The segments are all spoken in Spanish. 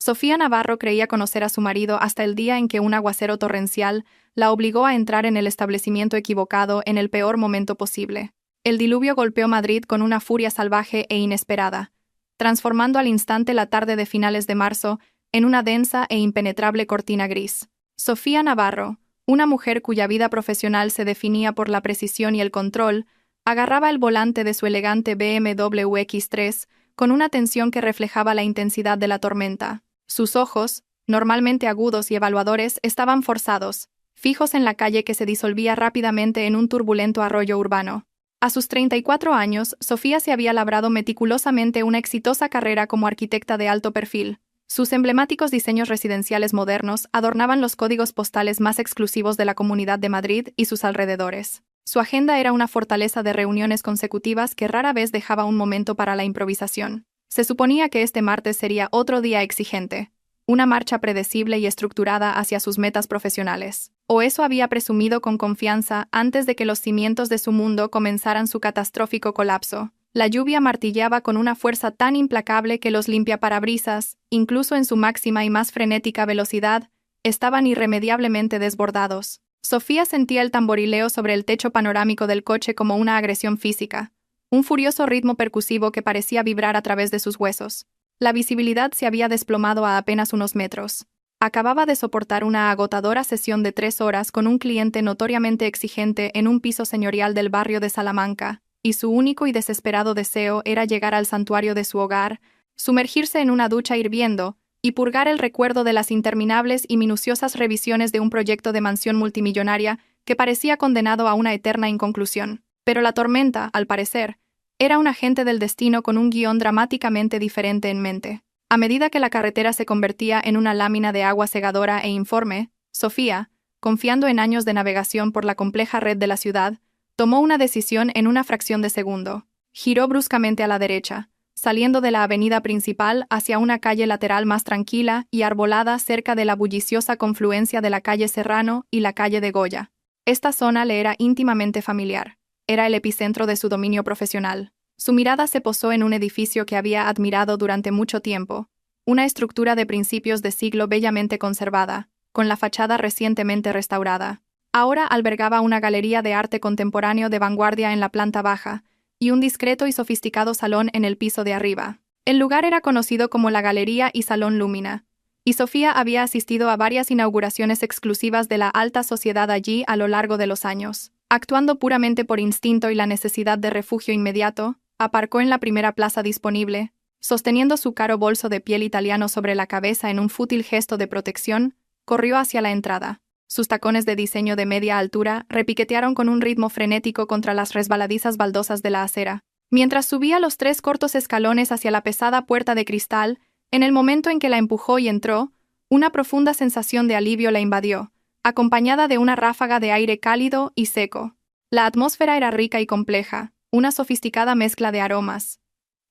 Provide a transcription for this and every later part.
Sofía Navarro creía conocer a su marido hasta el día en que un aguacero torrencial la obligó a entrar en el establecimiento equivocado en el peor momento posible. El diluvio golpeó Madrid con una furia salvaje e inesperada, transformando al instante la tarde de finales de marzo en una densa e impenetrable cortina gris. Sofía Navarro, una mujer cuya vida profesional se definía por la precisión y el control, agarraba el volante de su elegante BMW X3 con una tensión que reflejaba la intensidad de la tormenta. Sus ojos, normalmente agudos y evaluadores, estaban forzados, fijos en la calle que se disolvía rápidamente en un turbulento arroyo urbano. A sus 34 años, Sofía se había labrado meticulosamente una exitosa carrera como arquitecta de alto perfil. Sus emblemáticos diseños residenciales modernos adornaban los códigos postales más exclusivos de la Comunidad de Madrid y sus alrededores. Su agenda era una fortaleza de reuniones consecutivas que rara vez dejaba un momento para la improvisación. Se suponía que este martes sería otro día exigente, una marcha predecible y estructurada hacia sus metas profesionales. O eso había presumido con confianza antes de que los cimientos de su mundo comenzaran su catastrófico colapso. La lluvia martilleaba con una fuerza tan implacable que los limpiaparabrisas, incluso en su máxima y más frenética velocidad, estaban irremediablemente desbordados. Sofía sentía el tamborileo sobre el techo panorámico del coche como una agresión física, un furioso ritmo percusivo que parecía vibrar a través de sus huesos. La visibilidad se había desplomado a apenas unos metros. Acababa de soportar una agotadora sesión de 3 horas con un cliente notoriamente exigente en un piso señorial del barrio de Salamanca, y su único y desesperado deseo era llegar al santuario de su hogar, sumergirse en una ducha hirviendo y purgar el recuerdo de las interminables y minuciosas revisiones de un proyecto de mansión multimillonaria que parecía condenado a una eterna inconclusión. Pero la tormenta, al parecer, era un agente del destino con un guión dramáticamente diferente en mente. A medida que la carretera se convertía en una lámina de agua cegadora e informe, Sofía, confiando en años de navegación por la compleja red de la ciudad, tomó una decisión en una fracción de segundo. Giró bruscamente a la derecha, saliendo de la avenida principal hacia una calle lateral más tranquila y arbolada cerca de la bulliciosa confluencia de la calle Serrano y la calle de Goya. Esta zona le era íntimamente familiar. Era el epicentro de su dominio profesional. Su mirada se posó en un edificio que había admirado durante mucho tiempo, una estructura de principios de siglo bellamente conservada, con la fachada recientemente restaurada. Ahora albergaba una galería de arte contemporáneo de vanguardia en la planta baja, y un discreto y sofisticado salón en el piso de arriba. El lugar era conocido como la Galería y Salón Lumina, y Sofía había asistido a varias inauguraciones exclusivas de la alta sociedad allí a lo largo de los años. Actuando puramente por instinto y la necesidad de refugio inmediato, aparcó en la primera plaza disponible, sosteniendo su caro bolso de piel italiano sobre la cabeza en un fútil gesto de protección, corrió hacia la entrada. Sus tacones de diseño de media altura repiquetearon con un ritmo frenético contra las resbaladizas baldosas de la acera. Mientras subía los 3 cortos escalones hacia la pesada puerta de cristal, en el momento en que la empujó y entró, una profunda sensación de alivio la invadió, acompañada de una ráfaga de aire cálido y seco. La atmósfera era rica y compleja, una sofisticada mezcla de aromas.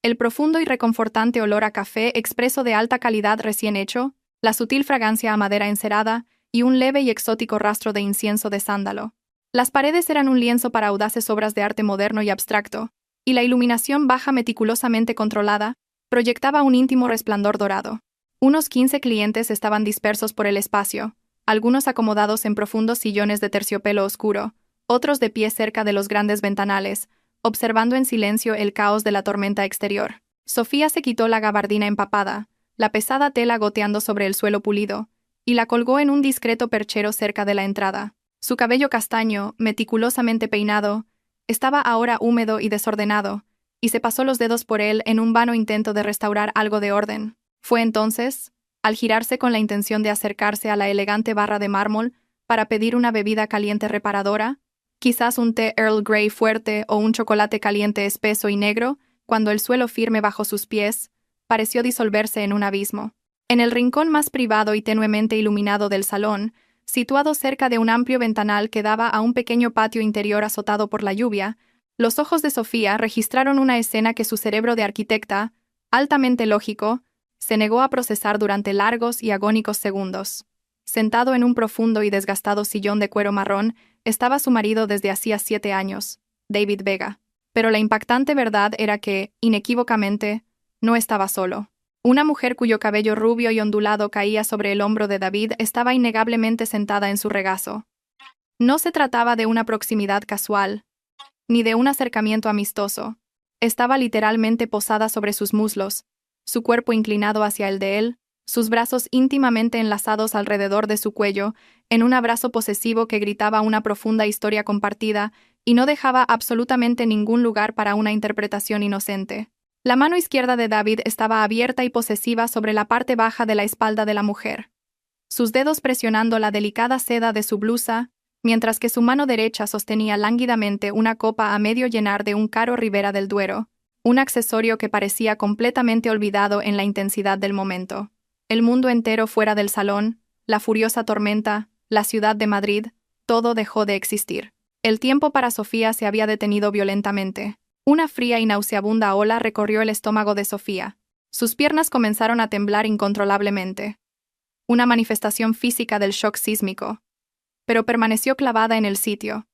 El profundo y reconfortante olor a café expreso de alta calidad recién hecho, la sutil fragancia a madera encerada, y un leve y exótico rastro de incienso de sándalo. Las paredes eran un lienzo para audaces obras de arte moderno y abstracto, y la iluminación baja meticulosamente controlada proyectaba un íntimo resplandor dorado. Unos 15 clientes estaban dispersos por el espacio, algunos acomodados en profundos sillones de terciopelo oscuro, otros de pie cerca de los grandes ventanales, observando en silencio el caos de la tormenta exterior. Sofía se quitó la gabardina empapada, la pesada tela goteando sobre el suelo pulido, y la colgó en un discreto perchero cerca de la entrada. Su cabello castaño, meticulosamente peinado, estaba ahora húmedo y desordenado, y se pasó los dedos por él en un vano intento de restaurar algo de orden. Fue entonces, al girarse con la intención de acercarse a la elegante barra de mármol para pedir una bebida caliente reparadora, quizás un té Earl Grey fuerte o un chocolate caliente espeso y negro, cuando el suelo firme bajo sus pies pareció disolverse en un abismo. En el rincón más privado y tenuemente iluminado del salón, situado cerca de un amplio ventanal que daba a un pequeño patio interior azotado por la lluvia, los ojos de Sofía registraron una escena que su cerebro de arquitecta, altamente lógico, se negó a procesar durante largos y agónicos segundos. Sentado en un profundo y desgastado sillón de cuero marrón, estaba su marido desde hacía 7 años, David Vega. Pero la impactante verdad era que, inequívocamente, no estaba solo. Una mujer cuyo cabello rubio y ondulado caía sobre el hombro de David estaba innegablemente sentada en su regazo. No se trataba de una proximidad casual, ni de un acercamiento amistoso. Estaba literalmente posada sobre sus muslos, su cuerpo inclinado hacia el de él, sus brazos íntimamente enlazados alrededor de su cuello, en un abrazo posesivo que gritaba una profunda historia compartida y no dejaba absolutamente ningún lugar para una interpretación inocente. La mano izquierda de David estaba abierta y posesiva sobre la parte baja de la espalda de la mujer, sus dedos presionando la delicada seda de su blusa, mientras que su mano derecha sostenía lánguidamente una copa a medio llenar de un caro Ribera del Duero, un accesorio que parecía completamente olvidado en la intensidad del momento. El mundo entero fuera del salón, la furiosa tormenta, la ciudad de Madrid, todo dejó de existir. El tiempo para Sofía se había detenido violentamente. Una fría y nauseabunda ola recorrió el estómago de Sofía. Sus piernas comenzaron a temblar incontrolablemente. Una manifestación física del shock sísmico. Pero permaneció clavada en el sitio.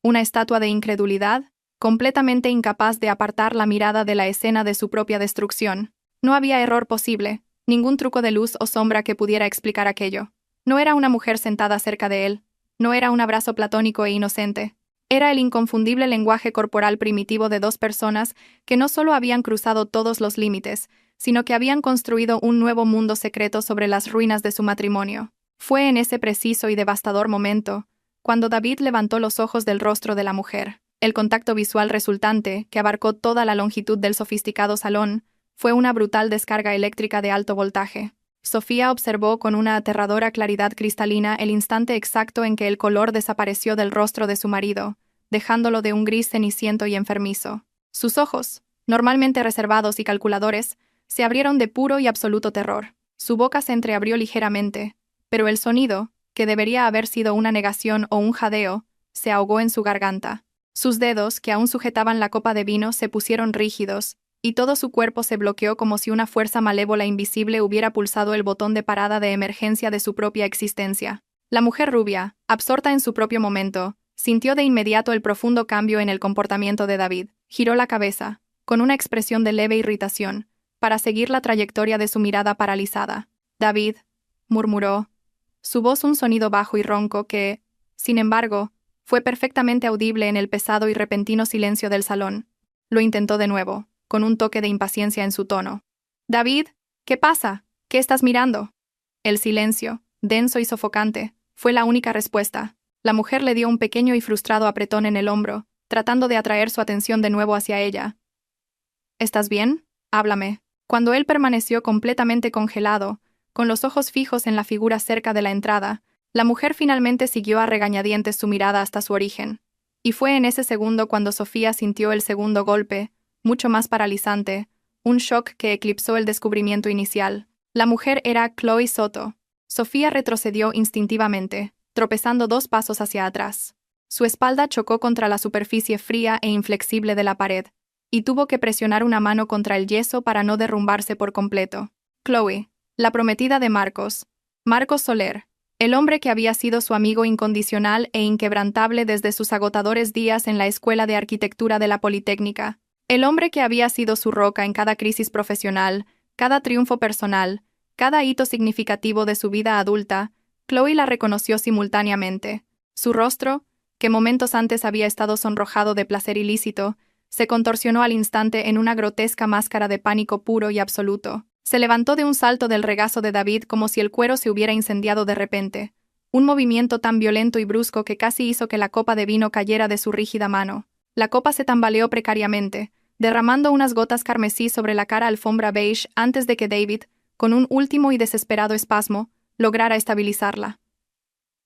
Una estatua de incredulidad, completamente incapaz de apartar la mirada de la escena de su propia destrucción. No había error posible, ningún truco de luz o sombra que pudiera explicar aquello. No era una mujer sentada cerca de él, no era un abrazo platónico e inocente. Era el inconfundible lenguaje corporal primitivo de dos personas que no solo habían cruzado todos los límites, sino que habían construido un nuevo mundo secreto sobre las ruinas de su matrimonio. Fue en ese preciso y devastador momento, cuando David levantó los ojos del rostro de la mujer. El contacto visual resultante, que abarcó toda la longitud del sofisticado salón, fue una brutal descarga eléctrica de alto voltaje. Sofía observó con una aterradora claridad cristalina el instante exacto en que el color desapareció del rostro de su marido, dejándolo de un gris ceniciento y enfermizo. Sus ojos, normalmente reservados y calculadores, se abrieron de puro y absoluto terror. Su boca se entreabrió ligeramente, pero el sonido, que debería haber sido una negación o un jadeo, se ahogó en su garganta. Sus dedos, que aún sujetaban la copa de vino, se pusieron rígidos, y todo su cuerpo se bloqueó como si una fuerza malévola invisible hubiera pulsado el botón de parada de emergencia de su propia existencia. La mujer rubia, absorta en su propio momento, sintió de inmediato el profundo cambio en el comportamiento de David. Giró la cabeza, con una expresión de leve irritación, para seguir la trayectoria de su mirada paralizada. «David», murmuró, su voz un sonido bajo y ronco que, sin embargo, fue perfectamente audible en el pesado y repentino silencio del salón. Lo intentó de nuevo, con un toque de impaciencia en su tono. «David, ¿qué pasa? ¿Qué estás mirando?» El silencio, denso y sofocante, fue la única respuesta. La mujer le dio un pequeño y frustrado apretón en el hombro, tratando de atraer su atención de nuevo hacia ella. «¿Estás bien? Háblame». Cuando él permaneció completamente congelado, con los ojos fijos en la figura cerca de la entrada, la mujer finalmente siguió a regañadientes su mirada hasta su origen. Y fue en ese segundo cuando Sofía sintió el segundo golpe, mucho más paralizante, un shock que eclipsó el descubrimiento inicial. La mujer era Chloe Soto. Sofía retrocedió instintivamente, tropezando 2 pasos hacia atrás. Su espalda chocó contra la superficie fría e inflexible de la pared, y tuvo que presionar una mano contra el yeso para no derrumbarse por completo. Chloe, la prometida de Marcos. Marcos Soler, el hombre que había sido su amigo incondicional e inquebrantable desde sus agotadores días en la Escuela de Arquitectura de la Politécnica. El hombre que había sido su roca en cada crisis profesional, cada triunfo personal, cada hito significativo de su vida adulta. Chloe la reconoció simultáneamente. Su rostro, que momentos antes había estado sonrojado de placer ilícito, se contorsionó al instante en una grotesca máscara de pánico puro y absoluto. Se levantó de un salto del regazo de David como si el cuero se hubiera incendiado de repente. Un movimiento tan violento y brusco que casi hizo que la copa de vino cayera de su rígida mano. La copa se tambaleó precariamente, derramando unas gotas carmesí sobre la cara alfombra beige antes de que David, con un último y desesperado espasmo, lograra estabilizarla.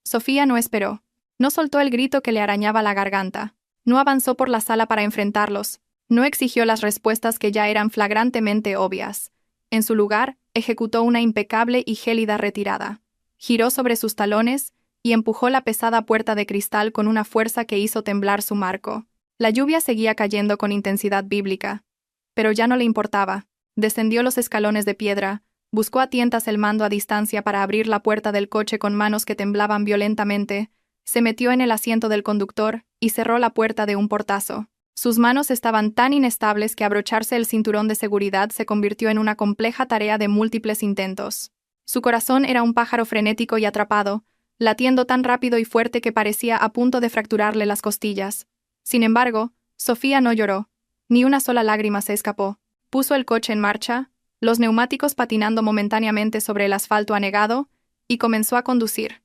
Sofía no esperó. No soltó el grito que le arañaba la garganta. No avanzó por la sala para enfrentarlos. No exigió las respuestas que ya eran flagrantemente obvias. En su lugar, ejecutó una impecable y gélida retirada. Giró sobre sus talones y empujó la pesada puerta de cristal con una fuerza que hizo temblar su marco. La lluvia seguía cayendo con intensidad bíblica. Pero ya no le importaba. Descendió los escalones de piedra, buscó a tientas el mando a distancia para abrir la puerta del coche con manos que temblaban violentamente, se metió en el asiento del conductor y cerró la puerta de un portazo. Sus manos estaban tan inestables que abrocharse el cinturón de seguridad se convirtió en una compleja tarea de múltiples intentos. Su corazón era un pájaro frenético y atrapado, latiendo tan rápido y fuerte que parecía a punto de fracturarle las costillas. Sin embargo, Sofía no lloró. Ni una sola lágrima se escapó. Puso el coche en marcha, los neumáticos patinando momentáneamente sobre el asfalto anegado, y comenzó a conducir,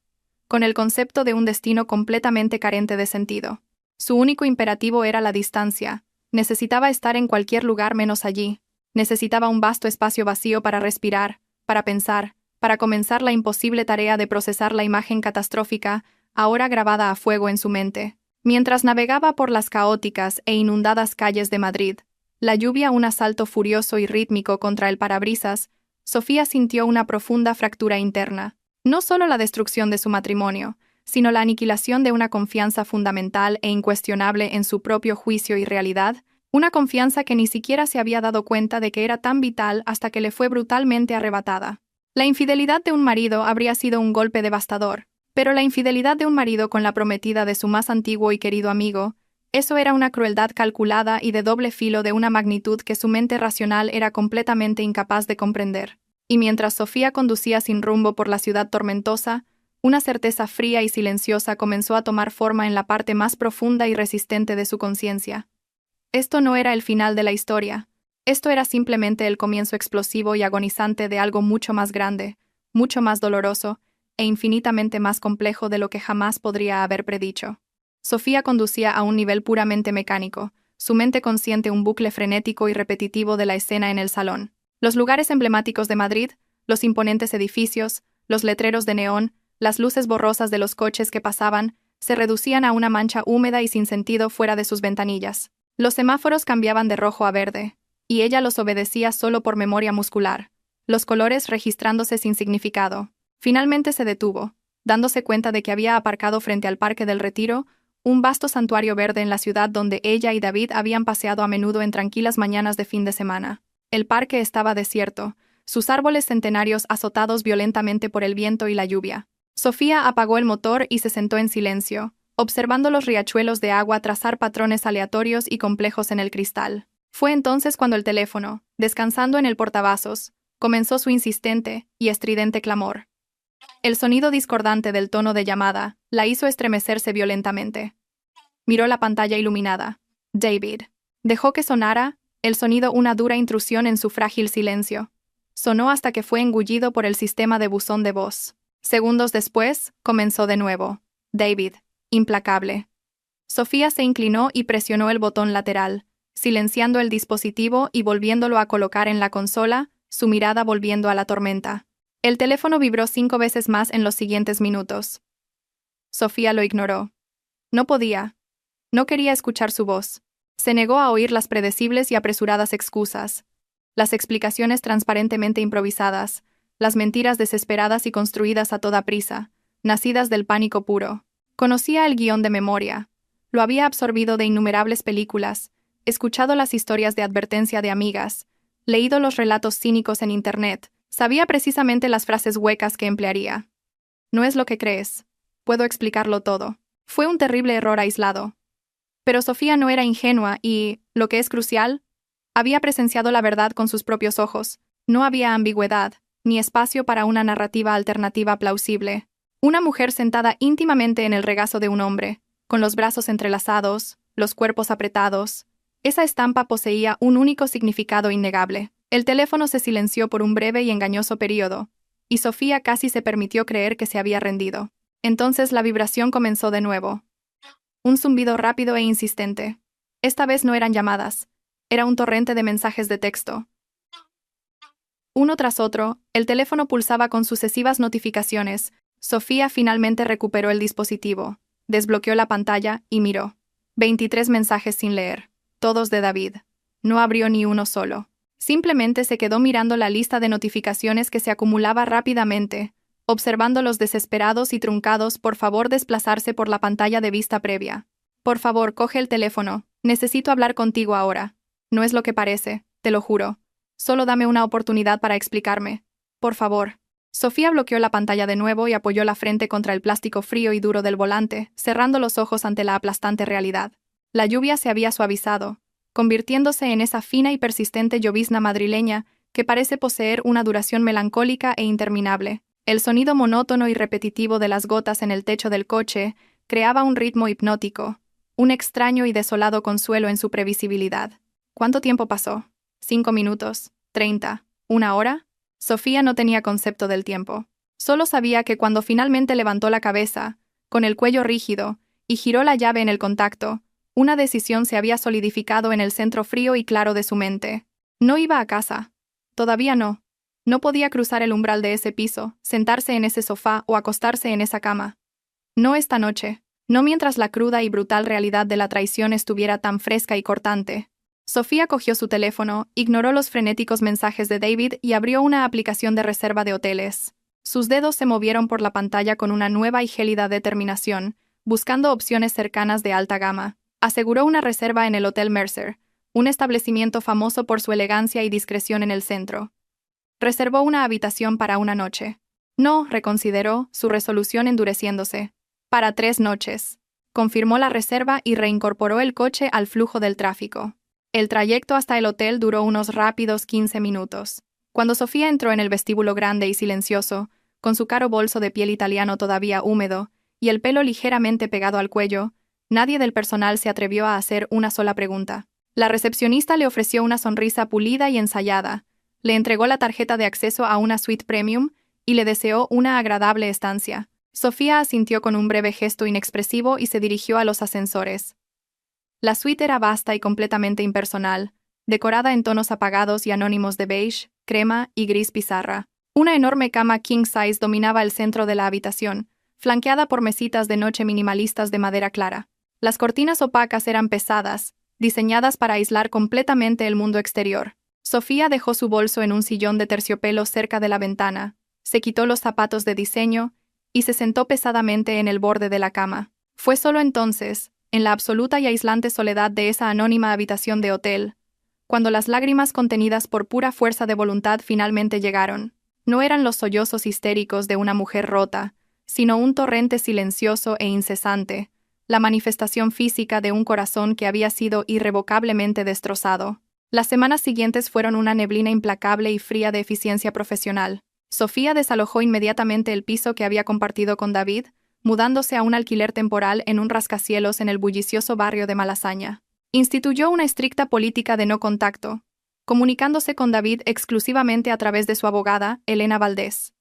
con el concepto de un destino completamente carente de sentido. Su único imperativo era la distancia. Necesitaba estar en cualquier lugar menos allí. Necesitaba un vasto espacio vacío para respirar, para pensar, para comenzar la imposible tarea de procesar la imagen catastrófica, ahora grabada a fuego en su mente. Mientras navegaba por las caóticas e inundadas calles de Madrid, la lluvia un asalto furioso y rítmico contra el parabrisas, Sofía sintió una profunda fractura interna. No solo la destrucción de su matrimonio, sino la aniquilación de una confianza fundamental e incuestionable en su propio juicio y realidad, una confianza que ni siquiera se había dado cuenta de que era tan vital hasta que le fue brutalmente arrebatada. La infidelidad de un marido habría sido un golpe devastador, pero la infidelidad de un marido con la prometida de su más antiguo y querido amigo, eso era una crueldad calculada y de doble filo de una magnitud que su mente racional era completamente incapaz de comprender. Y mientras Sofía conducía sin rumbo por la ciudad tormentosa, una certeza fría y silenciosa comenzó a tomar forma en la parte más profunda y resistente de su conciencia. Esto no era el final de la historia. Esto era simplemente el comienzo explosivo y agonizante de algo mucho más grande, mucho más doloroso, e infinitamente más complejo de lo que jamás podría haber predicho. Sofía conducía a un nivel puramente mecánico, su mente consciente un bucle frenético y repetitivo de la escena en el salón. Los lugares emblemáticos de Madrid, los imponentes edificios, los letreros de neón, las luces borrosas de los coches que pasaban, se reducían a una mancha húmeda y sin sentido fuera de sus ventanillas. Los semáforos cambiaban de rojo a verde, y ella los obedecía solo por memoria muscular, los colores registrándose sin significado. Finalmente se detuvo, dándose cuenta de que había aparcado frente al Parque del Retiro, un vasto santuario verde en la ciudad donde ella y David habían paseado a menudo en tranquilas mañanas de fin de semana. El parque estaba desierto, sus árboles centenarios azotados violentamente por el viento y la lluvia. Sofía apagó el motor y se sentó en silencio, observando los riachuelos de agua trazar patrones aleatorios y complejos en el cristal. Fue entonces cuando el teléfono, descansando en el portavasos, comenzó su insistente y estridente clamor. El sonido discordante del tono de llamada la hizo estremecerse violentamente. Miró la pantalla iluminada. David. Dejó que sonara, el sonido una dura intrusión en su frágil silencio. Sonó hasta que fue engullido por el sistema de buzón de voz. Segundos después, comenzó de nuevo. David. Implacable. Sofía se inclinó y presionó el botón lateral, silenciando el dispositivo y volviéndolo a colocar en la consola, su mirada volviendo a la tormenta. El teléfono vibró 5 veces más en los siguientes minutos. Sofía lo ignoró. No podía. No quería escuchar su voz. Se negó a oír las predecibles y apresuradas excusas, las explicaciones transparentemente improvisadas, las mentiras desesperadas y construidas a toda prisa, nacidas del pánico puro. Conocía el guión de memoria. Lo había absorbido de innumerables películas, escuchado las historias de advertencia de amigas, leído los relatos cínicos en Internet. Sabía precisamente las frases huecas que emplearía. No es lo que crees. Puedo explicarlo todo. Fue un terrible error aislado. Pero Sofía no era ingenua y, lo que es crucial, había presenciado la verdad con sus propios ojos. No había ambigüedad, ni espacio para una narrativa alternativa plausible. Una mujer sentada íntimamente en el regazo de un hombre, con los brazos entrelazados, los cuerpos apretados. Esa estampa poseía un único significado innegable. El teléfono se silenció por un breve y engañoso período, y Sofía casi se permitió creer que se había rendido. Entonces la vibración comenzó de nuevo. Un zumbido rápido e insistente. Esta vez no eran llamadas. Era un torrente de mensajes de texto. Uno tras otro, el teléfono pulsaba con sucesivas notificaciones. Sofía finalmente recuperó el dispositivo, desbloqueó la pantalla y miró. 23 mensajes sin leer, todos de David. No abrió ni uno solo. Simplemente se quedó mirando la lista de notificaciones que se acumulaba rápidamente, observando los desesperados y truncados. Por favor, desplazarse por la pantalla de vista previa. Por favor, coge el teléfono. Necesito hablar contigo ahora. No es lo que parece, te lo juro. Solo dame una oportunidad para explicarme. Por favor. Sofía bloqueó la pantalla de nuevo y apoyó la frente contra el plástico frío y duro del volante, cerrando los ojos ante la aplastante realidad. La lluvia se había suavizado, convirtiéndose en esa fina y persistente llovizna madrileña que parece poseer una duración melancólica e interminable. El sonido monótono y repetitivo de las gotas en el techo del coche creaba un ritmo hipnótico, un extraño y desolado consuelo en su previsibilidad. ¿Cuánto tiempo pasó? 5 minutos, 30, 1 hora. Sofía no tenía concepto del tiempo. Solo sabía que cuando finalmente levantó la cabeza, con el cuello rígido, y giró la llave en el contacto, una decisión se había solidificado en el centro frío y claro de su mente. No iba a casa. Todavía no. No podía cruzar el umbral de ese piso, sentarse en ese sofá o acostarse en esa cama. No esta noche. No mientras la cruda y brutal realidad de la traición estuviera tan fresca y cortante. Sofía cogió su teléfono, ignoró los frenéticos mensajes de David y abrió una aplicación de reserva de hoteles. Sus dedos se movieron por la pantalla con una nueva y gélida determinación, buscando opciones cercanas de alta gama. Aseguró una reserva en el Hotel Mercer, un establecimiento famoso por su elegancia y discreción en el centro. Reservó una habitación para una noche. No, reconsideró, su resolución endureciéndose. Para 3 noches. Confirmó la reserva y reincorporó el coche al flujo del tráfico. El trayecto hasta el hotel duró unos rápidos 15 minutos. Cuando Sofía entró en el vestíbulo grande y silencioso, con su caro bolso de piel italiano todavía húmedo y el pelo ligeramente pegado al cuello, nadie del personal se atrevió a hacer una sola pregunta. La recepcionista le ofreció una sonrisa pulida y ensayada, le entregó la tarjeta de acceso a una suite premium y le deseó una agradable estancia. Sofía asintió con un breve gesto inexpresivo y se dirigió a los ascensores. La suite era vasta y completamente impersonal, decorada en tonos apagados y anónimos de beige, crema y gris pizarra. Una enorme cama king size dominaba el centro de la habitación, flanqueada por mesitas de noche minimalistas de madera clara. Las cortinas opacas eran pesadas, diseñadas para aislar completamente el mundo exterior. Sofía dejó su bolso en un sillón de terciopelo cerca de la ventana, se quitó los zapatos de diseño y se sentó pesadamente en el borde de la cama. Fue solo entonces, en la absoluta y aislante soledad de esa anónima habitación de hotel, cuando las lágrimas contenidas por pura fuerza de voluntad finalmente llegaron. No eran los sollozos histéricos de una mujer rota, sino un torrente silencioso e incesante, la manifestación física de un corazón que había sido irrevocablemente destrozado. Las semanas siguientes fueron una neblina implacable y fría de eficiencia profesional. Sofía desalojó inmediatamente el piso que había compartido con David, mudándose a un alquiler temporal en un rascacielos en el bullicioso barrio de Malasaña. Instituyó una estricta política de no contacto, comunicándose con David exclusivamente a través de su abogada, Elena Valdés.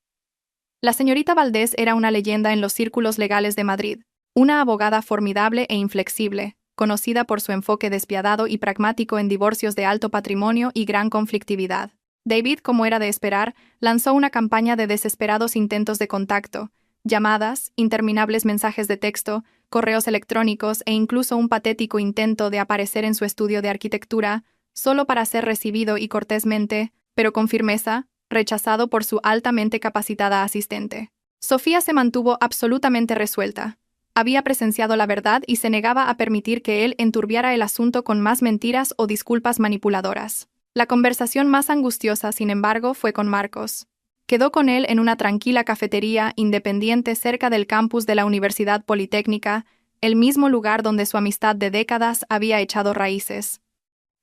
La señorita Valdés era una leyenda en los círculos legales de Madrid, una abogada formidable e inflexible, conocida por su enfoque despiadado y pragmático en divorcios de alto patrimonio y gran conflictividad. David, como era de esperar, lanzó una campaña de desesperados intentos de contacto, llamadas, interminables mensajes de texto, correos electrónicos e incluso un patético intento de aparecer en su estudio de arquitectura, solo para ser recibido y cortésmente, pero con firmeza, rechazado por su altamente capacitada asistente. Sofía se mantuvo absolutamente resuelta. Había presenciado la verdad y se negaba a permitir que él enturbiara el asunto con más mentiras o disculpas manipuladoras. La conversación más angustiosa, sin embargo, fue con Marcos. Quedó con él en una tranquila cafetería independiente cerca del campus de la Universidad Politécnica, el mismo lugar donde su amistad de décadas había echado raíces.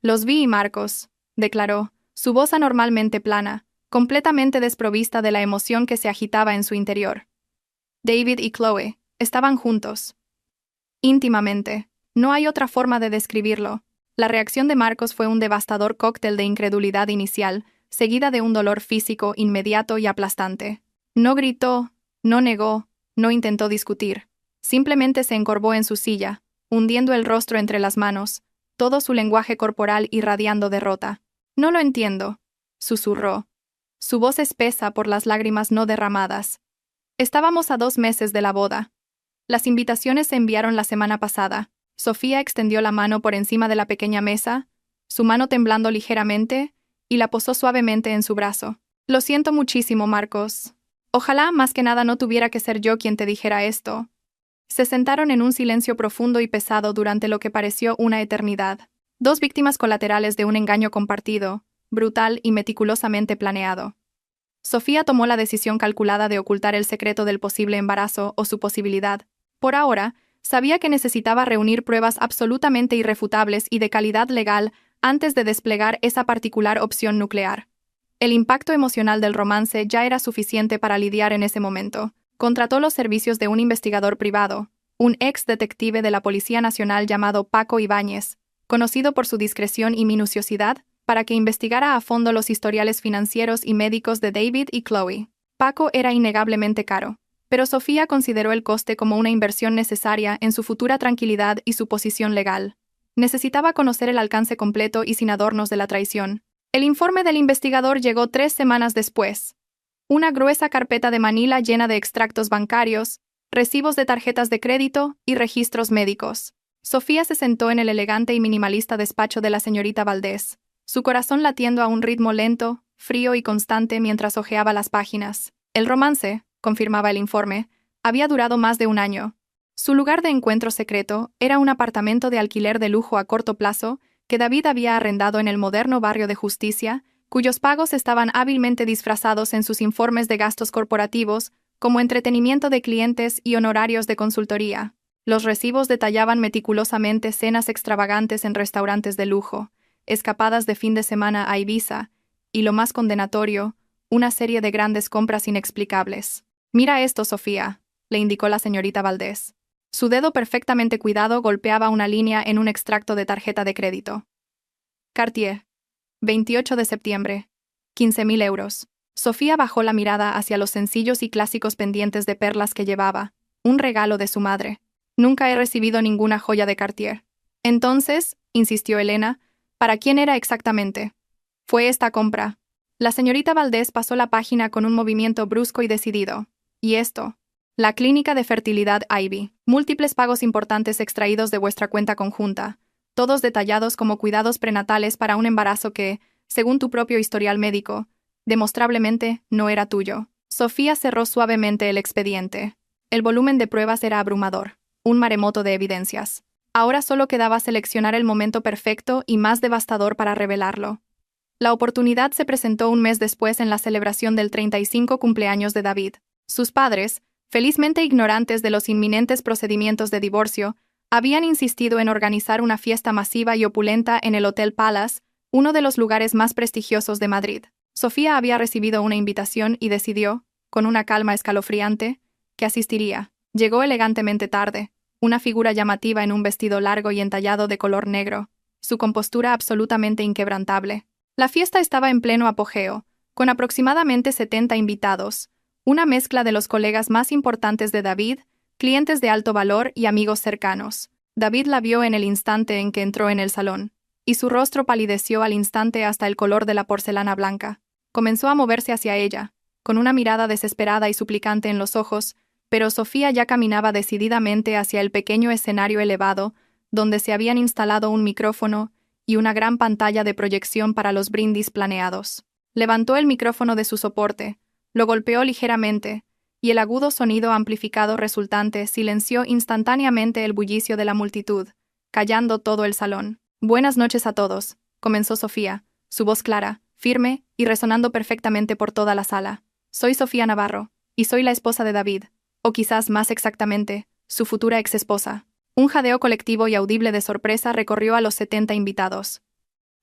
«Los vi, Marcos», declaró, su voz anormalmente plana, completamente desprovista de la emoción que se agitaba en su interior. David y Chloe estaban juntos. Íntimamente. No hay otra forma de describirlo. La reacción de Marcos fue un devastador cóctel de incredulidad inicial, seguida de un dolor físico inmediato y aplastante. No gritó, no negó, no intentó discutir. Simplemente se encorvó en su silla, hundiendo el rostro entre las manos, todo su lenguaje corporal irradiando derrota. «No lo entiendo», susurró. Su voz espesa por las lágrimas no derramadas. Estábamos a 2 meses de la boda. Las invitaciones se enviaron la semana pasada. Sofía extendió la mano por encima de la pequeña mesa, su mano temblando ligeramente, y la posó suavemente en su brazo. «Lo siento muchísimo, Marcos. Ojalá más que nada no tuviera que ser yo quien te dijera esto». Se sentaron en un silencio profundo y pesado durante lo que pareció una eternidad. 2 víctimas colaterales de un engaño compartido, brutal y meticulosamente planeado. Sofía tomó la decisión calculada de ocultar el secreto del posible embarazo o su posibilidad, por ahora, Sabía que necesitaba reunir pruebas absolutamente irrefutables y de calidad legal antes de desplegar esa particular opción nuclear. El impacto emocional del romance ya era suficiente para lidiar en ese momento. Contrató los servicios de un investigador privado, un ex detective de la Policía Nacional llamado Paco Ibáñez, conocido por su discreción y minuciosidad, para que investigara a fondo los historiales financieros y médicos de David y Chloe. Paco era innegablemente caro, pero Sofía consideró el coste como una inversión necesaria en su futura tranquilidad y su posición legal. Necesitaba conocer el alcance completo y sin adornos de la traición. El informe del investigador llegó 3 semanas después. Una gruesa carpeta de Manila llena de extractos bancarios, recibos de tarjetas de crédito y registros médicos. Sofía se sentó en el elegante y minimalista despacho de la señorita Valdés, su corazón latiendo a un ritmo lento, frío y constante mientras hojeaba las páginas. El romance, confirmaba el informe, había durado más de un año. Su lugar de encuentro secreto era un apartamento de alquiler de lujo a corto plazo que David había arrendado en el moderno barrio de Justicia, cuyos pagos estaban hábilmente disfrazados en sus informes de gastos corporativos como entretenimiento de clientes y honorarios de consultoría. Los recibos detallaban meticulosamente cenas extravagantes en restaurantes de lujo, escapadas de fin de semana a Ibiza, y lo más condenatorio, una serie de grandes compras inexplicables. «Mira esto, Sofía», le indicó la señorita Valdés. Su dedo perfectamente cuidado golpeaba una línea en un extracto de tarjeta de crédito. Cartier. 28 de septiembre. 15.000 euros. Sofía bajó la mirada hacia los sencillos y clásicos pendientes de perlas que llevaba, un regalo de su madre. Nunca he recibido ninguna joya de Cartier. Entonces, insistió Elena, ¿para quién era exactamente? Fue esta compra. La señorita Valdés pasó la página con un movimiento brusco y decidido. ¿Y esto? La clínica de fertilidad Ivy. Múltiples pagos importantes extraídos de vuestra cuenta conjunta, todos detallados como cuidados prenatales para un embarazo que, según tu propio historial médico, demostrablemente no era tuyo. Sofía cerró suavemente el expediente. El volumen de pruebas era abrumador, un maremoto de evidencias. Ahora solo quedaba seleccionar el momento perfecto y más devastador para revelarlo. La oportunidad se presentó un mes después en la celebración del 35 cumpleaños de David. Sus padres, felizmente ignorantes de los inminentes procedimientos de divorcio, habían insistido en organizar una fiesta masiva y opulenta en el Hotel Palace, uno de los lugares más prestigiosos de Madrid. Sofía había recibido una invitación y decidió, con una calma escalofriante, que asistiría. Llegó elegantemente tarde, una figura llamativa en un vestido largo y entallado de color negro, su compostura absolutamente inquebrantable. La fiesta estaba en pleno apogeo, con aproximadamente 70 invitados, una mezcla de los colegas más importantes de David, clientes de alto valor y amigos cercanos. David la vio en el instante en que entró en el salón, y su rostro palideció al instante hasta el color de la porcelana blanca. Comenzó a moverse hacia ella, con una mirada desesperada y suplicante en los ojos, pero Sofía ya caminaba decididamente hacia el pequeño escenario elevado, donde se habían instalado un micrófono y una gran pantalla de proyección para los brindis planeados. Levantó el micrófono de su soporte, lo golpeó ligeramente, y el agudo sonido amplificado resultante silenció instantáneamente el bullicio de la multitud, callando todo el salón. «Buenas noches a todos», comenzó Sofía, su voz clara, firme y resonando perfectamente por toda la sala. «Soy Sofía Navarro, y soy la esposa de David, o quizás más exactamente, su futura exesposa». Un jadeo colectivo y audible de sorpresa recorrió a los 70 invitados.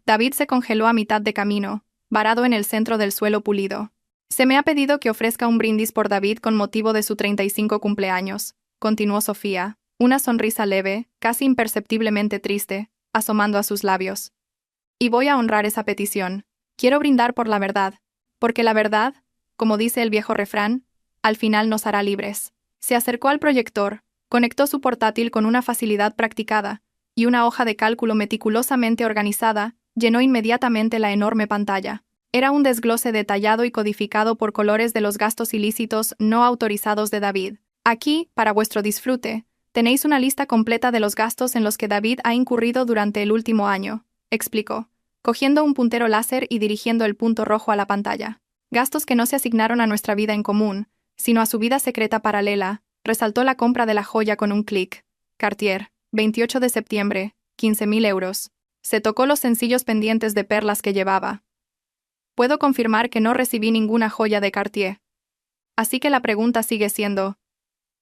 David se congeló a mitad de camino, varado en el centro del suelo pulido. «Se me ha pedido que ofrezca un brindis por David con motivo de su 35 cumpleaños», continuó Sofía, una sonrisa leve, casi imperceptiblemente triste, asomando a sus labios. «Y voy a honrar esa petición. Quiero brindar por la verdad, porque la verdad, como dice el viejo refrán, al final nos hará libres». Se acercó al proyector, conectó su portátil con una facilidad practicada, y una hoja de cálculo meticulosamente organizada llenó inmediatamente la enorme pantalla. Era un desglose detallado y codificado por colores de los gastos ilícitos no autorizados de David. «Aquí, para vuestro disfrute, tenéis una lista completa de los gastos en los que David ha incurrido durante el último año», explicó, cogiendo un puntero láser y dirigiendo el punto rojo a la pantalla. «Gastos que no se asignaron a nuestra vida en común, sino a su vida secreta paralela», resaltó la compra de la joya con un clic. «Cartier, 28 de septiembre, 15.000 euros». Se tocó los sencillos pendientes de perlas que llevaba. «Puedo confirmar que no recibí ninguna joya de Cartier. Así que la pregunta sigue siendo,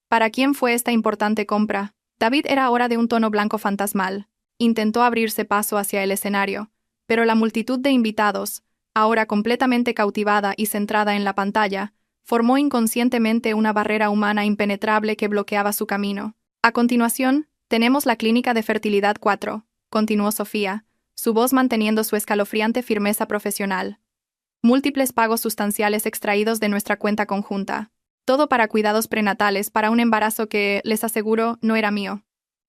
¿para quién fue esta importante compra?». David era ahora de un tono blanco fantasmal. Intentó abrirse paso hacia el escenario, pero la multitud de invitados, ahora completamente cautivada y centrada en la pantalla, formó inconscientemente una barrera humana impenetrable que bloqueaba su camino. A continuación, tenemos la clínica de fertilidad 4, continuó Sofía, su voz manteniendo su escalofriante firmeza profesional. Múltiples pagos sustanciales extraídos de nuestra cuenta conjunta. Todo para cuidados prenatales para un embarazo que, les aseguro, no era mío.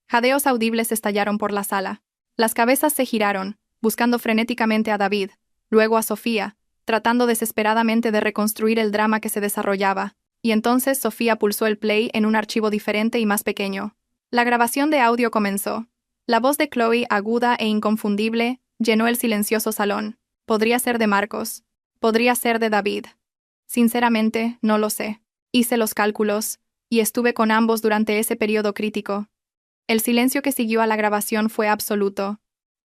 Jadeos audibles estallaron por la sala. Las cabezas se giraron, buscando frenéticamente a David, luego a Sofía, tratando desesperadamente de reconstruir el drama que se desarrollaba, y entonces Sofía pulsó el play en un archivo diferente y más pequeño. La grabación de audio comenzó. La voz de Chloe, aguda e inconfundible, llenó el silencioso salón. Podría ser de Marcos. Podría ser de David. Sinceramente, no lo sé. Hice los cálculos, y estuve con ambos durante ese periodo crítico. El silencio que siguió a la grabación fue absoluto.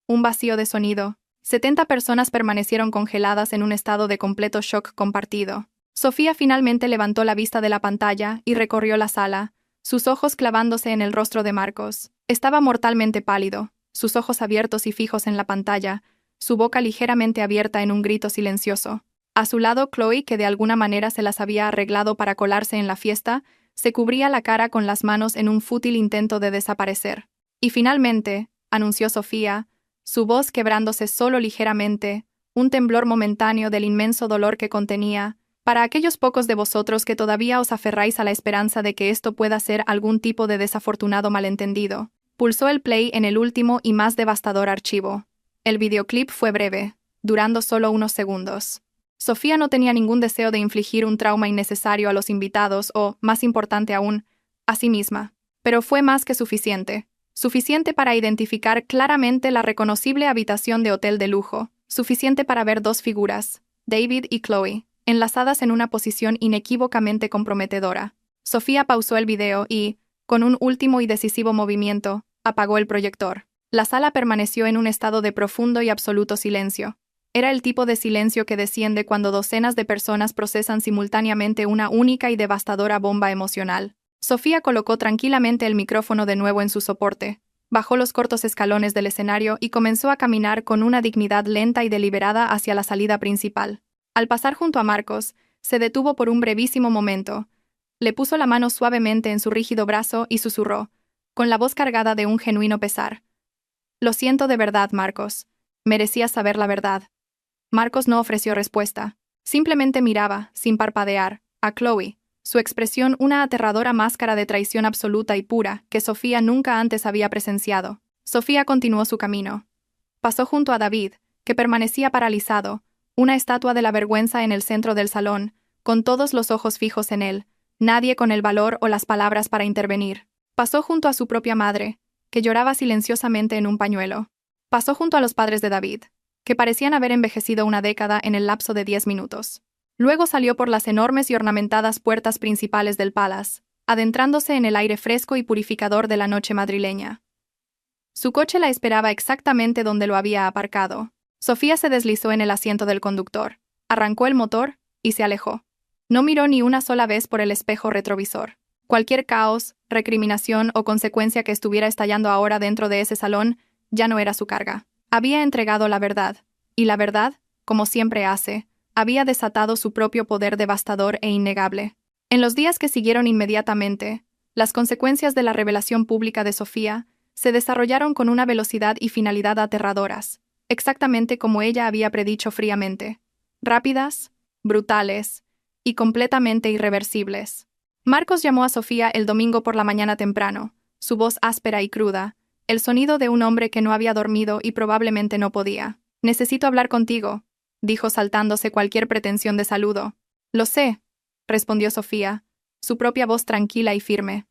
Un vacío de sonido. 70 personas permanecieron congeladas en un estado de completo shock compartido. Sofía finalmente levantó la vista de la pantalla y recorrió la sala, sus ojos clavándose en el rostro de Marcos. Estaba mortalmente pálido, sus ojos abiertos y fijos en la pantalla, su boca ligeramente abierta en un grito silencioso. A su lado, Chloe, que de alguna manera se las había arreglado para colarse en la fiesta, se cubría la cara con las manos en un fútil intento de desaparecer. Y finalmente, anunció Sofía, su voz quebrándose solo ligeramente, un temblor momentáneo del inmenso dolor que contenía, para aquellos pocos de vosotros que todavía os aferráis a la esperanza de que esto pueda ser algún tipo de desafortunado malentendido, pulsó el play en el último y más devastador archivo. El videoclip fue breve, durando solo unos segundos. Sofía no tenía ningún deseo de infligir un trauma innecesario a los invitados o, más importante aún, a sí misma. Pero fue más que suficiente. Suficiente para identificar claramente la reconocible habitación de hotel de lujo. Suficiente para ver dos figuras, David y Chloe, enlazadas en una posición inequívocamente comprometedora. Sofía pausó el video y, con un último y decisivo movimiento, apagó el proyector. La sala permaneció en un estado de profundo y absoluto silencio. Era el tipo de silencio que desciende cuando docenas de personas procesan simultáneamente una única y devastadora bomba emocional. Sofía colocó tranquilamente el micrófono de nuevo en su soporte, bajó los cortos escalones del escenario y comenzó a caminar con una dignidad lenta y deliberada hacia la salida principal. Al pasar junto a Marcos, se detuvo por un brevísimo momento. Le puso la mano suavemente en su rígido brazo y susurró, con la voz cargada de un genuino pesar. «Lo siento de verdad, Marcos. Merecías saber la verdad». Marcos no ofreció respuesta. Simplemente miraba, sin parpadear, a Chloe, su expresión una aterradora máscara de traición absoluta y pura que Sofía nunca antes había presenciado. Sofía continuó su camino. Pasó junto a David, que permanecía paralizado, una estatua de la vergüenza en el centro del salón, con todos los ojos fijos en él, nadie con el valor o las palabras para intervenir. Pasó junto a su propia madre, que lloraba silenciosamente en un pañuelo. Pasó junto a los padres de David, que parecían haber envejecido una década en el lapso de 10 minutos. Luego salió por las enormes y ornamentadas puertas principales del Palace, adentrándose en el aire fresco y purificador de la noche madrileña. Su coche la esperaba exactamente donde lo había aparcado. Sofía se deslizó en el asiento del conductor, arrancó el motor y se alejó. No miró ni una sola vez por el espejo retrovisor. Cualquier caos, recriminación o consecuencia que estuviera estallando ahora dentro de ese salón ya no era su carga. Había entregado la verdad, y la verdad, como siempre hace, había desatado su propio poder devastador e innegable. En los días que siguieron inmediatamente, las consecuencias de la revelación pública de Sofía se desarrollaron con una velocidad y finalidad aterradoras, exactamente como ella había predicho fríamente. Rápidas, brutales y completamente irreversibles. Marcos llamó a Sofía el domingo por la mañana temprano, su voz áspera y cruda, el sonido de un hombre que no había dormido y probablemente no podía. «Necesito hablar contigo», dijo saltándose cualquier pretensión de saludo. «Lo sé», respondió Sofía, su propia voz tranquila y firme.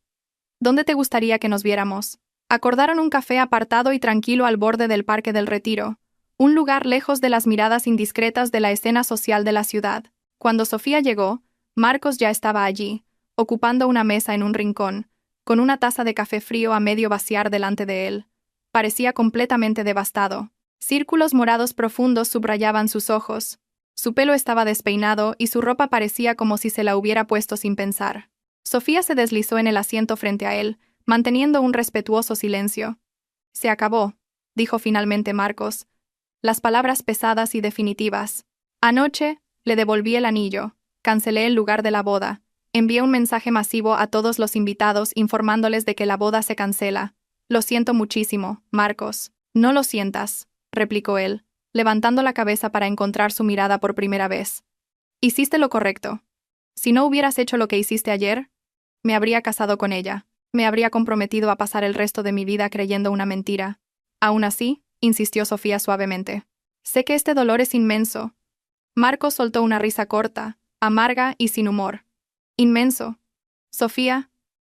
«¿Dónde te gustaría que nos viéramos?» Acordaron un café apartado y tranquilo al borde del Parque del Retiro, un lugar lejos de las miradas indiscretas de la escena social de la ciudad. Cuando Sofía llegó, Marcos ya estaba allí, ocupando una mesa en un rincón, con una taza de café frío a medio vaciar delante de él. Parecía completamente devastado. Círculos morados profundos subrayaban sus ojos. Su pelo estaba despeinado y su ropa parecía como si se la hubiera puesto sin pensar. Sofía se deslizó en el asiento frente a él, manteniendo un respetuoso silencio. Se acabó, dijo finalmente Marcos. Las palabras pesadas y definitivas. Anoche, le devolví el anillo, cancelé el lugar de la boda, envié un mensaje masivo a todos los invitados informándoles de que la boda se cancela. Lo siento muchísimo, Marcos. No lo sientas, replicó él, levantando la cabeza para encontrar su mirada por primera vez. Hiciste lo correcto. Si no hubieras hecho lo que hiciste ayer, me habría casado con ella. Me habría comprometido a pasar el resto de mi vida creyendo una mentira. Aún así, insistió Sofía suavemente. Sé que este dolor es inmenso. Marcos soltó una risa corta, amarga y sin humor. Inmenso. Sofía,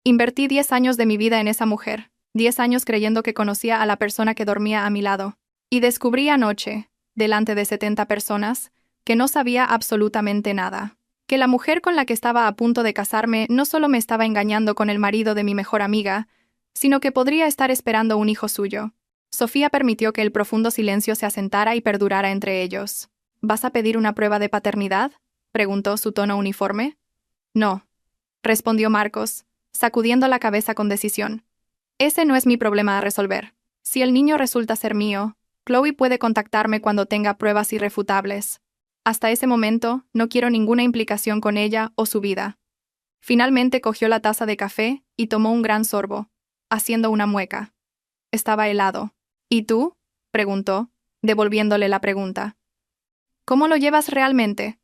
invertí 10 años de mi vida en esa mujer, 10 años creyendo que conocía a la persona que dormía a mi lado. Y descubrí anoche, delante de 70 personas, que no sabía absolutamente nada. Que la mujer con la que estaba a punto de casarme no solo me estaba engañando con el marido de mi mejor amiga, sino que podría estar esperando un hijo suyo. Sofía permitió que el profundo silencio se asentara y perdurara entre ellos. ¿Vas a pedir una prueba de paternidad?, preguntó su tono uniforme. No, respondió Marcos, sacudiendo la cabeza con decisión. Ese no es mi problema a resolver. Si el niño resulta ser mío, Chloe puede contactarme cuando tenga pruebas irrefutables. Hasta ese momento, no quiero ninguna implicación con ella o su vida. Finalmente cogió la taza de café y tomó un gran sorbo, haciendo una mueca. Estaba helado. ¿Y tú?, preguntó, devolviéndole la pregunta. ¿Cómo lo llevas realmente?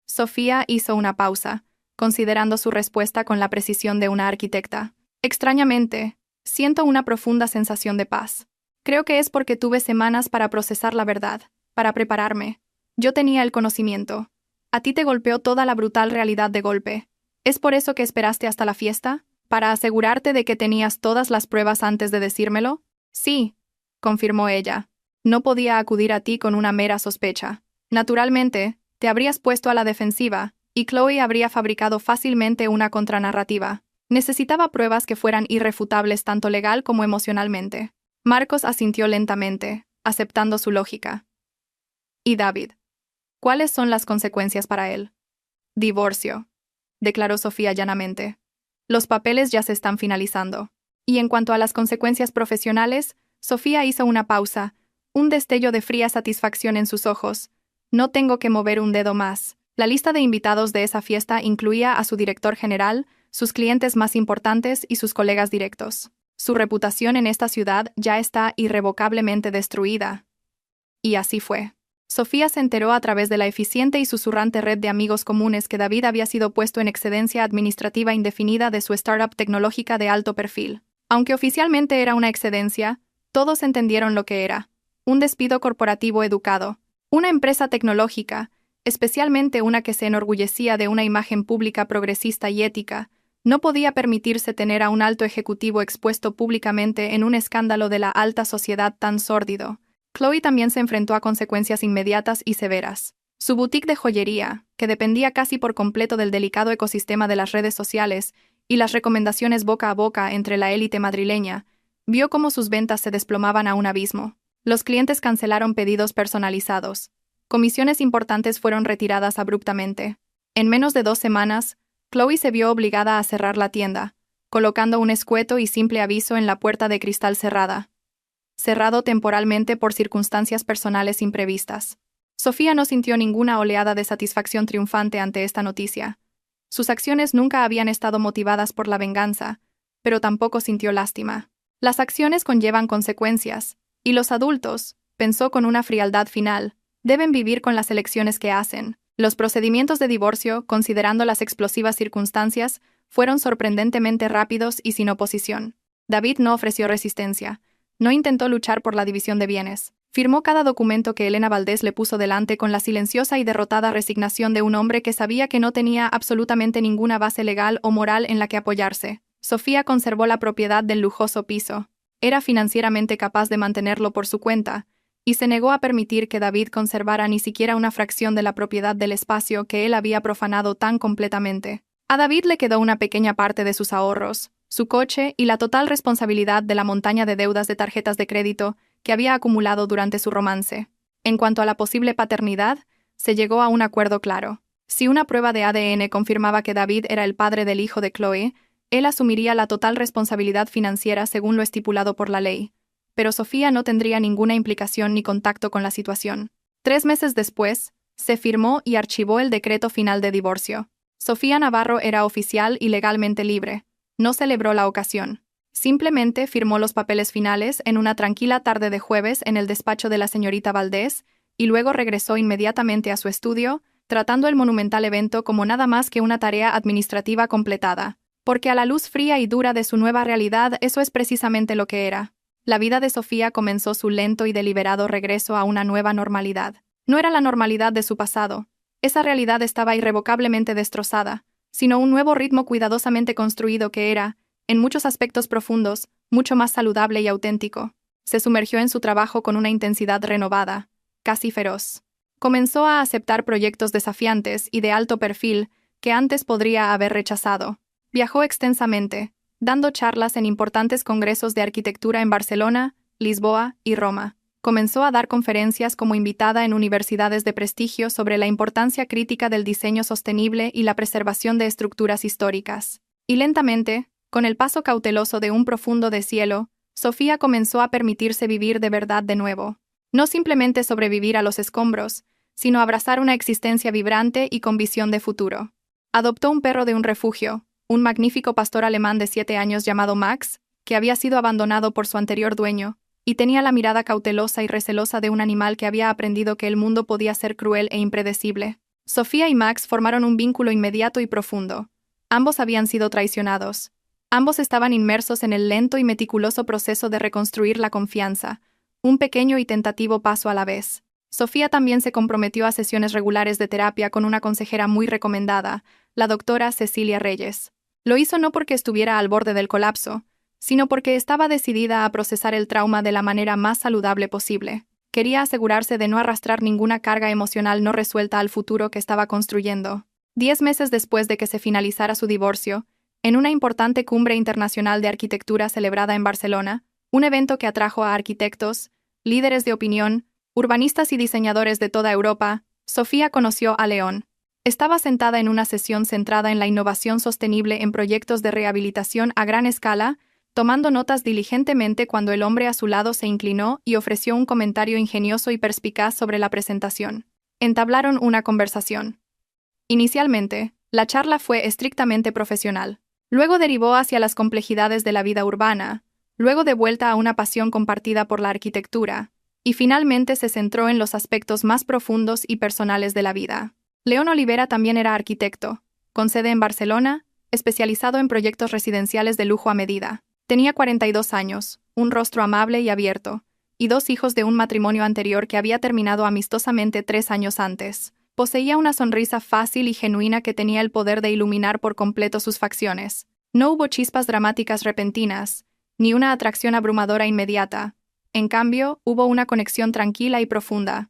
Sofía hizo una pausa, considerando su respuesta con la precisión de una arquitecta. Extrañamente, siento una profunda sensación de paz. Creo que es porque tuve semanas para procesar la verdad, para prepararme. Yo tenía el conocimiento. A ti te golpeó toda la brutal realidad de golpe. ¿Es por eso que esperaste hasta la fiesta? ¿Para asegurarte de que tenías todas las pruebas antes de decírmelo? Sí, confirmó ella. No podía acudir a ti con una mera sospecha. Naturalmente, te habrías puesto a la defensiva, y Chloe habría fabricado fácilmente una contranarrativa. Necesitaba pruebas que fueran irrefutables tanto legal como emocionalmente. Marcos asintió lentamente, aceptando su lógica. ¿Y David? ¿Cuáles son las consecuencias para él? Divorcio, declaró Sofía llanamente. Los papeles ya se están finalizando. Y en cuanto a las consecuencias profesionales, Sofía hizo una pausa, un destello de fría satisfacción en sus ojos. No tengo que mover un dedo más. La lista de invitados de esa fiesta incluía a su director general, sus clientes más importantes y sus colegas directos. Su reputación en esta ciudad ya está irrevocablemente destruida. Y así fue. Sofía se enteró a través de la eficiente y susurrante red de amigos comunes que David había sido puesto en excedencia administrativa indefinida de su startup tecnológica de alto perfil. Aunque oficialmente era una excedencia, todos entendieron lo que era. Un despido corporativo educado. Una empresa tecnológica, especialmente una que se enorgullecía de una imagen pública progresista y ética, no podía permitirse tener a un alto ejecutivo expuesto públicamente en un escándalo de la alta sociedad tan sórdido. Chloe también se enfrentó a consecuencias inmediatas y severas. Su boutique de joyería, que dependía casi por completo del delicado ecosistema de las redes sociales y las recomendaciones boca a boca entre la élite madrileña, vio cómo sus ventas se desplomaban a un abismo. Los clientes cancelaron pedidos personalizados. Comisiones importantes fueron retiradas abruptamente. En menos de 2 semanas, Chloe se vio obligada a cerrar la tienda, colocando un escueto y simple aviso en la puerta de cristal cerrada. Cerrado temporalmente por circunstancias personales imprevistas. Sofía no sintió ninguna oleada de satisfacción triunfante ante esta noticia. Sus acciones nunca habían estado motivadas por la venganza, pero tampoco sintió lástima. Las acciones conllevan consecuencias, y los adultos, pensó con una frialdad final, deben vivir con las elecciones que hacen. Los procedimientos de divorcio, considerando las explosivas circunstancias, fueron sorprendentemente rápidos y sin oposición. David no ofreció resistencia. No intentó luchar por la división de bienes. Firmó cada documento que Elena Valdés le puso delante con la silenciosa y derrotada resignación de un hombre que sabía que no tenía absolutamente ninguna base legal o moral en la que apoyarse. Sofía conservó la propiedad del lujoso piso. Era financieramente capaz de mantenerlo por su cuenta, y se negó a permitir que David conservara ni siquiera una fracción de la propiedad del espacio que él había profanado tan completamente. A David le quedó una pequeña parte de sus ahorros, su coche y la total responsabilidad de la montaña de deudas de tarjetas de crédito que había acumulado durante su romance. En cuanto a la posible paternidad, se llegó a un acuerdo claro. Si una prueba de ADN confirmaba que David era el padre del hijo de Chloe, Él asumiría la total responsabilidad financiera según lo estipulado por la ley, pero Sofía no tendría ninguna implicación ni contacto con la situación. 3 meses después, se firmó y archivó el decreto final de divorcio. Sofía Navarro era oficial y legalmente libre. No celebró la ocasión. Simplemente firmó los papeles finales en una tranquila tarde de jueves en el despacho de la señorita Valdés y luego regresó inmediatamente a su estudio, tratando el monumental evento como nada más que una tarea administrativa completada. Porque a la luz fría y dura de su nueva realidad eso es precisamente lo que era. La vida de Sofía comenzó su lento y deliberado regreso a una nueva normalidad. No era la normalidad de su pasado. Esa realidad estaba irrevocablemente destrozada, sino un nuevo ritmo cuidadosamente construido que era, en muchos aspectos profundos, mucho más saludable y auténtico. Se sumergió en su trabajo con una intensidad renovada, casi feroz. Comenzó a aceptar proyectos desafiantes y de alto perfil que antes podría haber rechazado. Viajó extensamente, dando charlas en importantes congresos de arquitectura en Barcelona, Lisboa y Roma. Comenzó a dar conferencias como invitada en universidades de prestigio sobre la importancia crítica del diseño sostenible y la preservación de estructuras históricas. Y lentamente, con el paso cauteloso de un profundo deshielo, Sofía comenzó a permitirse vivir de verdad de nuevo. No simplemente sobrevivir a los escombros, sino abrazar una existencia vibrante y con visión de futuro. Adoptó un perro de un refugio, un magnífico pastor alemán de 7 años llamado Max, que había sido abandonado por su anterior dueño, y tenía la mirada cautelosa y recelosa de un animal que había aprendido que el mundo podía ser cruel e impredecible. Sofía y Max formaron un vínculo inmediato y profundo. Ambos habían sido traicionados. Ambos estaban inmersos en el lento y meticuloso proceso de reconstruir la confianza, un pequeño y tentativo paso a la vez. Sofía también se comprometió a sesiones regulares de terapia con una consejera muy recomendada, la doctora Cecilia Reyes. Lo hizo no porque estuviera al borde del colapso, sino porque estaba decidida a procesar el trauma de la manera más saludable posible. Quería asegurarse de no arrastrar ninguna carga emocional no resuelta al futuro que estaba construyendo. 10 meses después de que se finalizara su divorcio, en una importante cumbre internacional de arquitectura celebrada en Barcelona, un evento que atrajo a arquitectos, líderes de opinión, urbanistas y diseñadores de toda Europa, Sofía conoció a León. Estaba sentada en una sesión centrada en la innovación sostenible en proyectos de rehabilitación a gran escala, tomando notas diligentemente cuando el hombre a su lado se inclinó y ofreció un comentario ingenioso y perspicaz sobre la presentación. Entablaron una conversación. Inicialmente, la charla fue estrictamente profesional. Luego derivó hacia las complejidades de la vida urbana, luego de vuelta a una pasión compartida por la arquitectura, y finalmente se centró en los aspectos más profundos y personales de la vida. León Olivera también era arquitecto, con sede en Barcelona, especializado en proyectos residenciales de lujo a medida. Tenía 42 años, un rostro amable y abierto, y 2 hijos de un matrimonio anterior que había terminado amistosamente 3 años antes. Poseía una sonrisa fácil y genuina que tenía el poder de iluminar por completo sus facciones. No hubo chispas dramáticas repentinas, ni una atracción abrumadora inmediata. En cambio, hubo una conexión tranquila y profunda.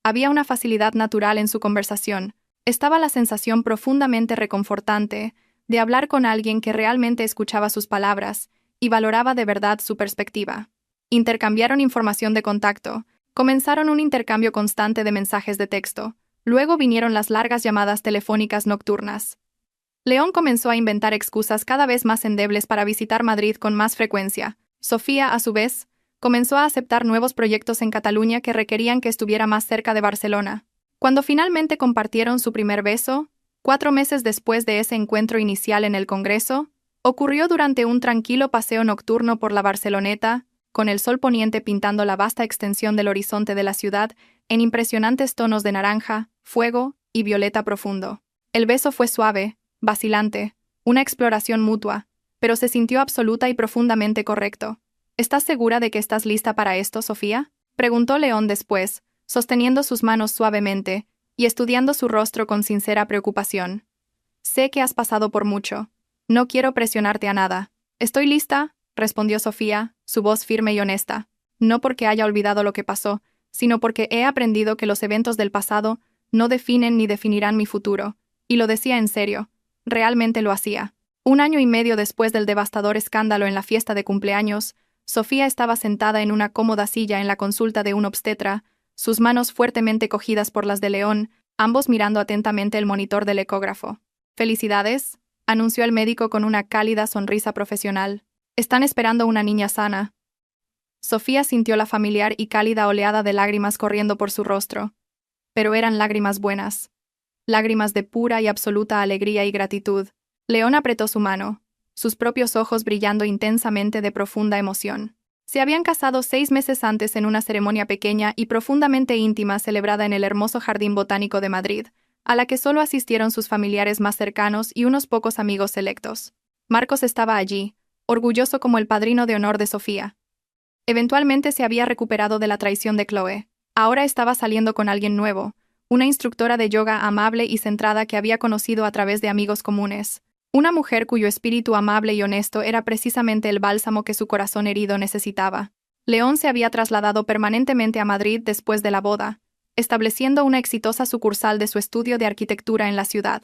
Había una facilidad natural en su conversación. Estaba la sensación profundamente reconfortante de hablar con alguien que realmente escuchaba sus palabras y valoraba de verdad su perspectiva. Intercambiaron información de contacto, comenzaron un intercambio constante de mensajes de texto, luego vinieron las largas llamadas telefónicas nocturnas. León comenzó a inventar excusas cada vez más endebles para visitar Madrid con más frecuencia. Sofía, a su vez, comenzó a aceptar nuevos proyectos en Cataluña que requerían que estuviera más cerca de Barcelona. Cuando finalmente compartieron su primer beso, 4 meses después de ese encuentro inicial en el Congreso, ocurrió durante un tranquilo paseo nocturno por la Barceloneta, con el sol poniente pintando la vasta extensión del horizonte de la ciudad en impresionantes tonos de naranja, fuego y violeta profundo. El beso fue suave, vacilante, una exploración mutua, pero se sintió absoluta y profundamente correcto. ¿Estás segura de que estás lista para esto, Sofía?, preguntó León después, sosteniendo sus manos suavemente y estudiando su rostro con sincera preocupación. Sé que has pasado por mucho. No quiero presionarte a nada. Estoy lista, respondió Sofía, su voz firme y honesta. No porque haya olvidado lo que pasó, sino porque he aprendido que los eventos del pasado no definen ni definirán mi futuro. Y lo decía en serio. Realmente lo hacía. 1 año y medio después del devastador escándalo en la fiesta de cumpleaños, Sofía estaba sentada en una cómoda silla en la consulta de un obstetra, sus manos fuertemente cogidas por las de León, ambos mirando atentamente el monitor del ecógrafo. «Felicidades», anunció el médico con una cálida sonrisa profesional. Están esperando una niña sana. Sofía sintió la familiar y cálida oleada de lágrimas corriendo por su rostro. Pero eran lágrimas buenas. Lágrimas de pura y absoluta alegría y gratitud. León apretó su mano, sus propios ojos brillando intensamente de profunda emoción. Se habían casado 6 meses antes en una ceremonia pequeña y profundamente íntima celebrada en el hermoso Jardín Botánico de Madrid, a la que solo asistieron sus familiares más cercanos y unos pocos amigos selectos. Marcos estaba allí, orgulloso como el padrino de honor de Sofía. Eventualmente se había recuperado de la traición de Chloe. Ahora estaba saliendo con alguien nuevo, una instructora de yoga amable y centrada que había conocido a través de amigos comunes. Una mujer cuyo espíritu amable y honesto era precisamente el bálsamo que su corazón herido necesitaba. León se había trasladado permanentemente a Madrid después de la boda, estableciendo una exitosa sucursal de su estudio de arquitectura en la ciudad.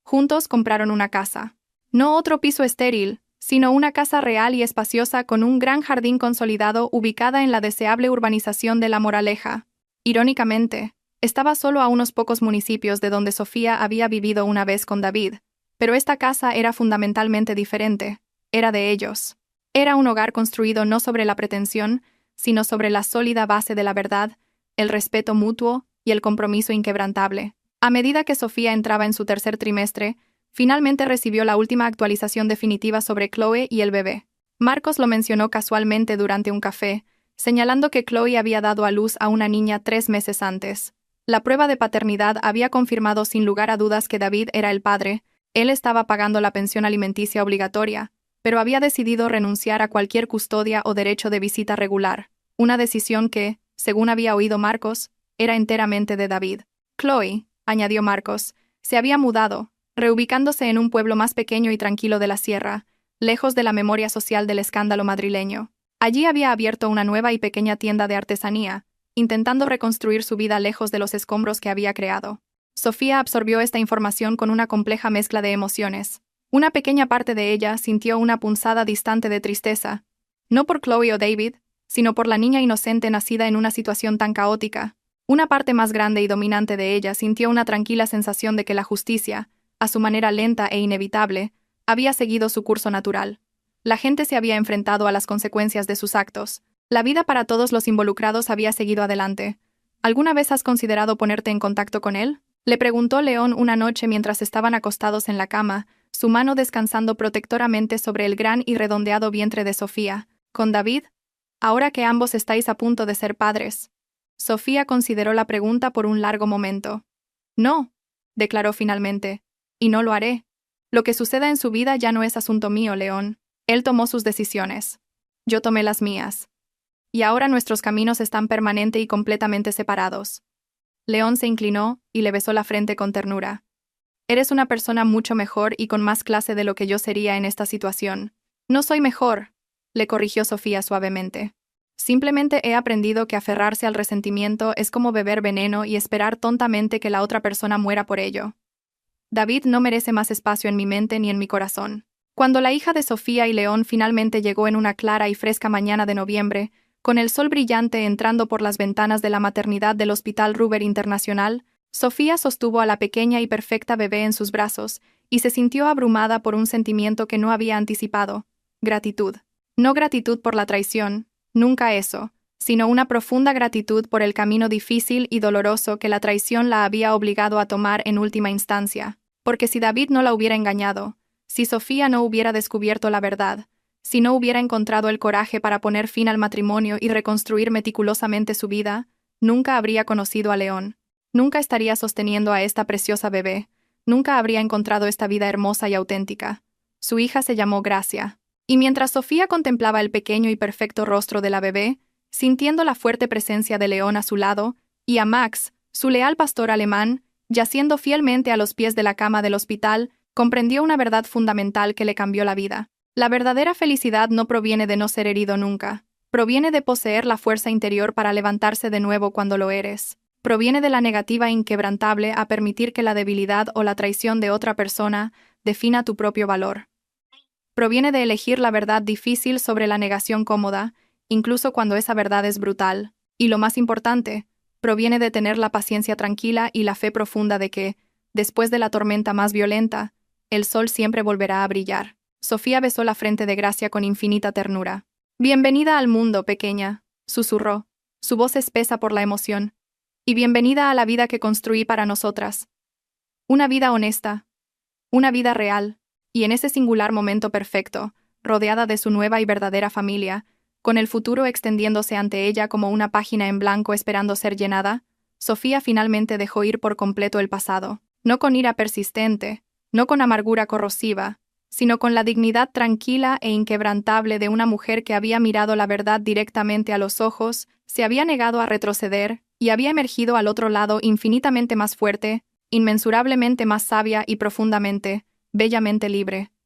Juntos compraron una casa. No otro piso estéril, sino una casa real y espaciosa con un gran jardín consolidado ubicada en la deseable urbanización de La Moraleja. Irónicamente, estaba solo a unos pocos municipios de donde Sofía había vivido una vez con David, pero esta casa era fundamentalmente diferente, era de ellos. Era un hogar construido no sobre la pretensión, sino sobre la sólida base de la verdad, el respeto mutuo y el compromiso inquebrantable. A medida que Sofía entraba en su tercer trimestre, finalmente recibió la última actualización definitiva sobre Chloe y el bebé. Marcos lo mencionó casualmente durante un café, señalando que Chloe había dado a luz a una niña 3 meses antes. La prueba de paternidad había confirmado sin lugar a dudas que David era el padre. Él estaba pagando la pensión alimenticia obligatoria, pero había decidido renunciar a cualquier custodia o derecho de visita regular, una decisión que, según había oído Marcos, era enteramente de David. Chloe, añadió Marcos, se había mudado, reubicándose en un pueblo más pequeño y tranquilo de la sierra, lejos de la memoria social del escándalo madrileño. Allí había abierto una nueva y pequeña tienda de artesanía, intentando reconstruir su vida lejos de los escombros que había creado. Sofía absorbió esta información con una compleja mezcla de emociones. Una pequeña parte de ella sintió una punzada distante de tristeza, no por Chloe o David, sino por la niña inocente nacida en una situación tan caótica. Una parte más grande y dominante de ella sintió una tranquila sensación de que la justicia, a su manera lenta e inevitable, había seguido su curso natural. La gente se había enfrentado a las consecuencias de sus actos. La vida para todos los involucrados había seguido adelante. ¿Alguna vez has considerado ponerte en contacto con él?, le preguntó León una noche mientras estaban acostados en la cama, su mano descansando protectoramente sobre el gran y redondeado vientre de Sofía. ¿Con David? Ahora que ambos estáis a punto de ser padres. Sofía consideró la pregunta por un largo momento. No, declaró finalmente, y no lo haré. Lo que suceda en su vida ya no es asunto mío, León. Él tomó sus decisiones. Yo tomé las mías. Y ahora nuestros caminos están permanente y completamente separados. León se inclinó y le besó la frente con ternura. Eres una persona mucho mejor y con más clase de lo que yo sería en esta situación. No soy mejor, le corrigió Sofía suavemente. Simplemente he aprendido que aferrarse al resentimiento es como beber veneno y esperar tontamente que la otra persona muera por ello. David no merece más espacio en mi mente ni en mi corazón. Cuando la hija de Sofía y León finalmente llegó en una clara y fresca mañana de noviembre, con el sol brillante entrando por las ventanas de la maternidad del Hospital Ruber Internacional, Sofía sostuvo a la pequeña y perfecta bebé en sus brazos y se sintió abrumada por un sentimiento que no había anticipado: gratitud. No gratitud por la traición, nunca eso, sino una profunda gratitud por el camino difícil y doloroso que la traición la había obligado a tomar en última instancia. Porque si David no la hubiera engañado, si Sofía no hubiera descubierto la verdad, si no hubiera encontrado el coraje para poner fin al matrimonio y reconstruir meticulosamente su vida, nunca habría conocido a León. Nunca estaría sosteniendo a esta preciosa bebé. Nunca habría encontrado esta vida hermosa y auténtica. Su hija se llamó Gracia. Y mientras Sofía contemplaba el pequeño y perfecto rostro de la bebé, sintiendo la fuerte presencia de León a su lado, y a Max, su leal pastor alemán, yaciendo fielmente a los pies de la cama del hospital, comprendió una verdad fundamental que le cambió la vida. La verdadera felicidad no proviene de no ser herido nunca. Proviene de poseer la fuerza interior para levantarse de nuevo cuando lo eres. Proviene de la negativa inquebrantable a permitir que la debilidad o la traición de otra persona defina tu propio valor. Proviene de elegir la verdad difícil sobre la negación cómoda, incluso cuando esa verdad es brutal. Y lo más importante, proviene de tener la paciencia tranquila y la fe profunda de que, después de la tormenta más violenta, El sol siempre volverá a brillar. Sofía besó la frente de Gracia con infinita ternura. Bienvenida al mundo, pequeña, susurró, su voz espesa por la emoción. Y bienvenida a la vida que construí para nosotras. Una vida honesta, una vida real, y en ese singular momento perfecto, rodeada de su nueva y verdadera familia, con el futuro extendiéndose ante ella como una página en blanco esperando ser llenada, Sofía finalmente dejó ir por completo el pasado, no con ira persistente, no con amargura corrosiva, sino con la dignidad tranquila e inquebrantable de una mujer que había mirado la verdad directamente a los ojos, se había negado a retroceder y había emergido al otro lado infinitamente más fuerte, inmensurablemente más sabia y profundamente, bellamente libre.